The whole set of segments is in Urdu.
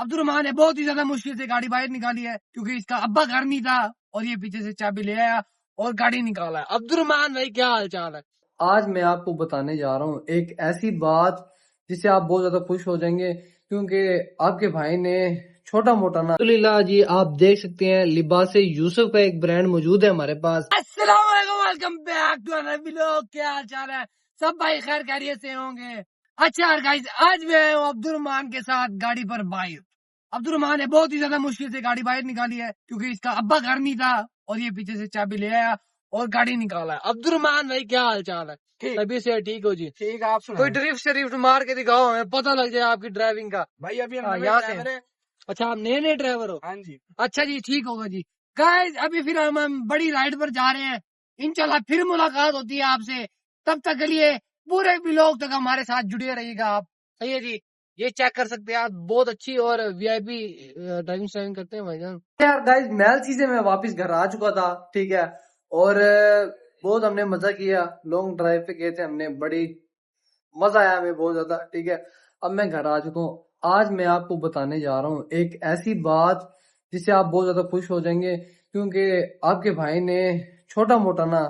عبد الرحمان نے بہت ہی زیادہ مشکل سے گاڑی باہر نکالی ہے کیونکہ اس کا ابا گھر نہیں تھا اور یہ پیچھے سے چابی لے آیا اور گاڑی نکالا ہے۔ عبد الرحمان بھائی کیا حال چال ہے؟ آج میں آپ کو بتانے جا رہا ہوں ایک ایسی بات جس سے آپ بہت زیادہ خوش ہو جائیں گے، کیونکہ آپ کے بھائی نے چھوٹا موٹا نا الحمدللہ جی آپ دیکھ سکتے ہیں لباس یوسف کا ایک برانڈ موجود ہے ہمارے پاس۔ السلام علیکم، welcome back to our vlog. کیا حال چال ہے؟ سب بھائی خیر خیریت سے ہوں گے؟ اچھا گائز، آج میں آیا ہوں عبد الرحمان کے ساتھ گاڑی پر باہر۔ عبد الرحمان نے بہت ہی زیادہ مشکل سے گاڑی باہر نکالی ہے کیونکہ اس کا ابا گھر نہیں تھا اور یہ پیچھے سے چابی لے آیا اور گاڑی نکالا ہے۔ عبد الرحمان بھائی کیا حال چال ہے؟ طبیعت سے ٹھیک ہو جی؟ ٹھیک آپ کوئی ڈرفٹ شریف مار کے دکھاؤ ہمیں، پتہ لگ جائے آپ کی ڈرائیونگ کا۔ بھائی ابھی یہاں سے اچھا آپ نئے ڈرائیور ہو؟ ہاں جی اچھا جی ٹھیک ہوگا جی۔ گائز ابھی پھر ہم بڑی رائڈ پر جا رہے ہیں، انشاءاللہ پھر ملاقات ہوتی ہے آپ سے، تب تک کے لیے پورے ولاگ تک ہمارے ساتھ جڑے رہیے گا آپ۔ صحیح ہے جی، یہ چیک کر سکتے ہیں آپ، بہت اچھی اور وی آئی پی ڈرائیونگ کرتے ہیں بھائی جان۔ یار گائز محل چیزیں میں واپس گھر آ چکا تھا، ٹھیک ہے، اور بہت ہم نے مزہ کیا، لانگ ڈرائیو پہ گئے تھے ہم نے، بڑی مزہ آیا ہمیں بہت زیادہ، ٹھیک ہے۔ اب میں گھر آ چکا ہوں، آج میں آپ کو بتانے جا رہا ہوں ایک ایسی بات جس سے آپ بہت زیادہ خوش ہو جائیں گے، کیونکہ آپ کے بھائی نے چھوٹا موٹا نا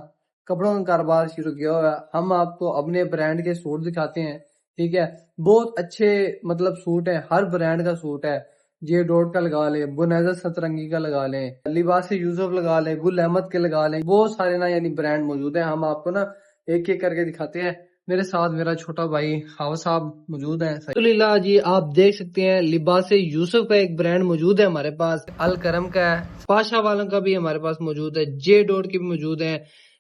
کپڑوں کا کاروبار شروع کیا ہوا ہے۔ ہم آپ کو اپنے برانڈ کے سوٹ دکھاتے ہیں، ٹھیک ہے، بہت اچھے مطلب سوٹ ہے، ہر برانڈ کا سوٹ ہے، جے ڈوٹ کا لگا لیں، بنیزر سترنگی کا لگا لیں، لباس یوسف لگا لیں، گل احمد کے لگا لیں، بہت سارے نا یعنی برانڈ موجود ہیں۔ ہم آپ کو نا ایک ایک کر کے دکھاتے ہیں۔ میرے ساتھ میرا چھوٹا بھائی حافظ صاحب موجود ہیں۔ الحمدللہ جی آپ دیکھ سکتے ہیں لباس یوسف کا ایک برانڈ موجود ہے ہمارے پاس، الکرم کا ہے، پاشا والوں کا بھی ہمارے پاس موجود ہے، جے ڈوٹ کے بھی موجود ہیں،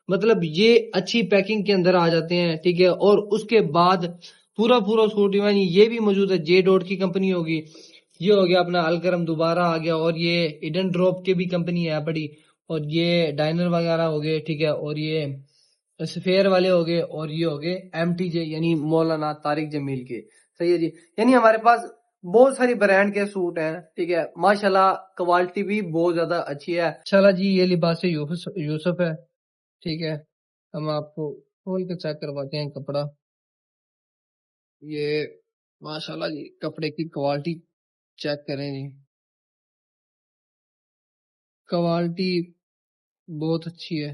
مطلب یہ اچھی پیکنگ کے اندر آ جاتے ہیں، ٹھیک ہے۔ اور اس کے بعد پورا سوٹ یعنی یہ بھی موجود ہے، جے ڈوٹ کی کمپنی ہوگی، یہ ہو گیا اپنا الکرم دوبارہ آ گیا، اور یہ ایڈن ڈراپ کی بھی کمپنی ہے بڑی، اور یہ ڈائنر وغیرہ ہو گئے، ٹھیک ہے، اور یہ سفیر والے ہو گئے، اور یہ ہو گئے ایم ٹی جے یعنی مولانا طارق جمیل کے، صحیح ہے جی۔ یعنی ہمارے پاس بہت ساری برانڈ کے سوٹ ہیں، ٹھیک ہے، ماشاءاللہ کوالٹی بھی بہت زیادہ اچھی ہے۔ انشاءاللہ جی یہ لباس یوسف ہے، ٹھیک ہے، ہم آپ کو کھول کے چیک کرواتے ہیں کپڑا۔ یہ ماشاءاللہ جی کپڑے کی کوالٹی چیک کریں جی، کوالٹی بہت اچھی ہے،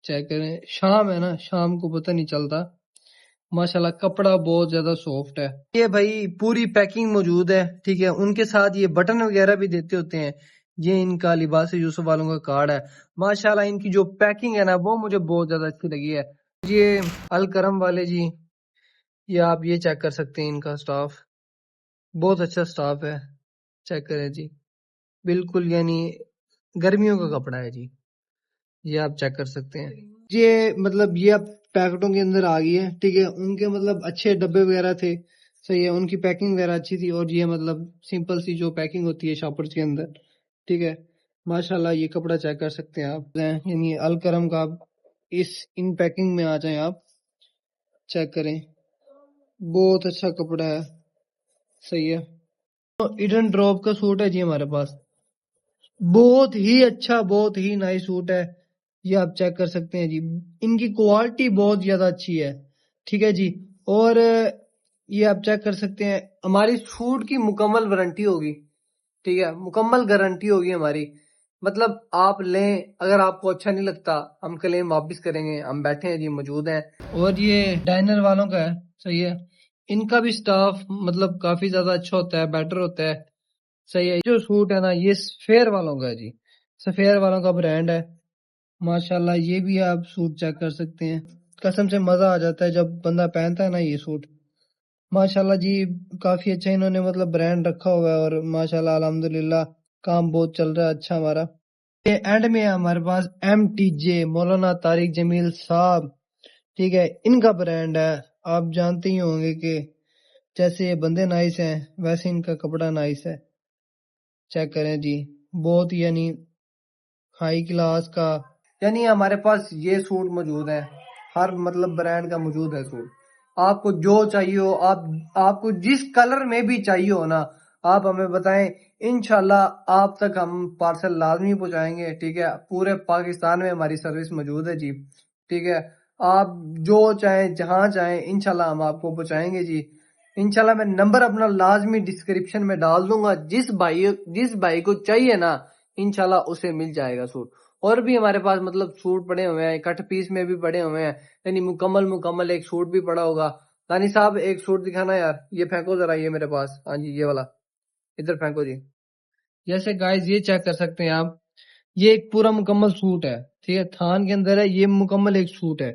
چیک کریں۔ شام ہے نا، شام کو پتہ نہیں چلتا، ماشاءاللہ کپڑا بہت زیادہ سافٹ ہے۔ یہ بھائی پوری پیکنگ موجود ہے، ٹھیک ہے، ان کے ساتھ یہ بٹن وغیرہ بھی دیتے ہوتے ہیں، یہ ان کا لباس یوسف والوں کا کارڈ ہے۔ ماشاءاللہ ان کی جو پیکنگ ہے نا وہ مجھے بہت زیادہ اچھی لگی ہے۔ یہ الکرم والے جی، یہ آپ یہ چیک کر سکتے ہیں، ان کا سٹاف بہت اچھا سٹاف ہے، چیک کریں جی، بالکل یعنی گرمیوں کا کپڑا ہے جی، یہ آپ چیک کر سکتے ہیں۔ یہ مطلب یہ اب پیکٹوں کے اندر آ گئی ہے، ٹھیک ہے، ان کے مطلب اچھے ڈبے وغیرہ تھے، صحیح ہے، ان کی پیکنگ وغیرہ اچھی تھی، اور یہ مطلب سمپل سی جو پیکنگ ہوتی ہے شاپرز کے اندر، ٹھیک ہے۔ ماشاءاللہ یہ کپڑا چیک کر سکتے ہیں آپ، یعنی الکرم کا، ان پیکنگ میں آ جائیں آپ، چیک کریں، بہت اچھا کپڑا ہے، صحیح ہے۔ ایڈن ڈراپ کا سوٹ ہے جی ہمارے پاس، بہت ہی اچھا، بہت ہی نائس سوٹ ہے، یہ آپ چیک کر سکتے ہیں جی، ان کی کوالٹی بہت زیادہ اچھی ہے، ٹھیک ہے جی۔ اور یہ آپ چیک کر سکتے ہیں، ہماری سوٹ کی مکمل وارنٹی ہوگی، ٹھیک ہے، مکمل گارنٹی ہوگی ہماری، مطلب آپ لیں، اگر آپ کو اچھا نہیں لگتا ہم کلیم واپس کریں گے، ہم بیٹھے ہیں جی، موجود ہیں۔ اور یہ ڈائنر والوں کا ہے، صحیح ہے، ان کا بھی سٹاف مطلب کافی زیادہ اچھا ہوتا ہے، بیٹر ہوتا ہے، صحیح ہے۔ جو سوٹ ہے نا یہ سفیر والوں کا ہے جی، سفیر والوں کا برانڈ ہے، ماشاءاللہ یہ بھی آپ سوٹ چیک کر سکتے ہیں، قسم سے مزہ آ جاتا ہے جب بندہ پہنتا ہے نا یہ سوٹ، ماشاءاللہ جی کافی اچھا انہوں نے مطلب برانڈ رکھا ہوا ہے، اور ماشاءاللہ الحمدللہ کام بہت چل رہا ہے اچھا ہمارا۔ یہ اینڈ میں ہے ہمارے پاس ایم ٹی جے مولانا طارق جمیل صاحب، ٹھیک ہے، ان کا برانڈ ہے، آپ جانتے ہی ہوں گے کہ جیسے یہ بندے نائس ہیں ویسے ان کا کپڑا نائس ہے، چیک کریں جی، بہت یعنی ہائی کلاس کا، یعنی ہمارے پاس یہ سوٹ موجود ہے، ہر مطلب برانڈ کا موجود ہے سوٹ، آپ کو جو چاہیے ہو، آپ کو جس کلر میں بھی چاہیے ہو نا آپ ہمیں بتائیں، انشاءاللہ آپ تک ہم پارسل لازمی پہنچائیں گے، ٹھیک ہے، پورے پاکستان میں ہماری سروس موجود ہے جی، ٹھیک ہے، آپ جو چاہیں جہاں چاہیں انشاءاللہ ہم آپ کو پہنچائیں گے جی۔ انشاءاللہ میں نمبر اپنا لازمی ڈسکرپشن میں ڈال دوں گا، جس بھائی کو چاہیے نا انشاءاللہ اسے مل جائے گا سوٹ. اور بھی ہمارے پاس مطلب سوٹ پڑے ہوئے ہیں، کٹ پیس میں بھی پڑے ہوئے ہیں، یعنی مکمل ایک سوٹ بھی پڑا ہوگا. دانی صاحب ایک سوٹ دکھانا یار، یہ پھینکو ذرا، یہ میرے پاس، ہاں جی یہ والا ادھر پھینکو جی. جیسے گائز یہ چیک کر سکتے ہیں آپ، یہ ایک پورا مکمل سوٹ ہے، ٹھیک ہے، تھان کے اندر ہے، یہ مکمل ایک سوٹ ہے،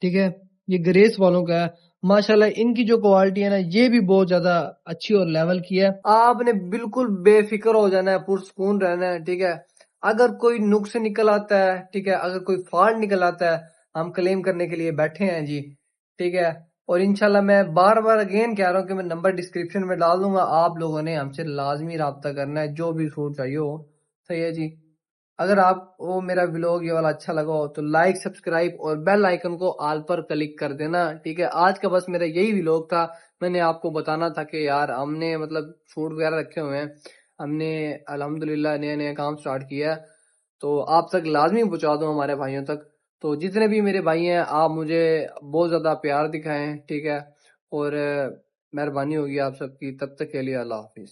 ٹھیک ہے. یہ گریس والوں کا ہے ماشاءاللہ. ان کی جو کوالٹی ہے نا یہ بھی بہت زیادہ اچھی اور لیول کی ہے. آپ نے بالکل بے فکر ہو جانا ہے، پرسکون رہنا ہے، ٹھیک ہے. اگر کوئی نقص نکل آتا ہے، ٹھیک ہے، اگر کوئی فالٹ نکل آتا ہے، ہم کلیم کرنے کے لیے بیٹھے ہیں جی، ٹھیک ہے. اور انشاءاللہ میں بار بار اگین کہہ رہا ہوں کہ میں نمبر ڈسکرپشن میں ڈال دوں گا، آپ لوگوں نے ہم سے لازمی رابطہ کرنا ہے، جو بھی سوٹ چاہیے ہو. صحیح ہے جی. اگر آپ کو میرا ولاگ یہ والا اچھا لگا ہو تو لائک، سبسکرائب اور بیل آئیکن کو آل پر کلک کر دینا، ٹھیک ہے. آج کا بس میرا یہی ولاگ تھا، میں نے آپ کو بتانا تھا کہ یار ہم نے مطلب سوٹ وغیرہ رکھے ہوئے ہیں، ہم نے الحمدللہ نئے کام سٹارٹ کیا ہے، تو آپ تک لازمی پہنچا دوں ہمارے بھائیوں تک. تو جتنے بھی میرے بھائی ہیں آپ مجھے بہت زیادہ پیار دکھائیں، ٹھیک ہے. اور مہربانی ہوگی آپ سب کی. تب تک کے لیے اللہ حافظ.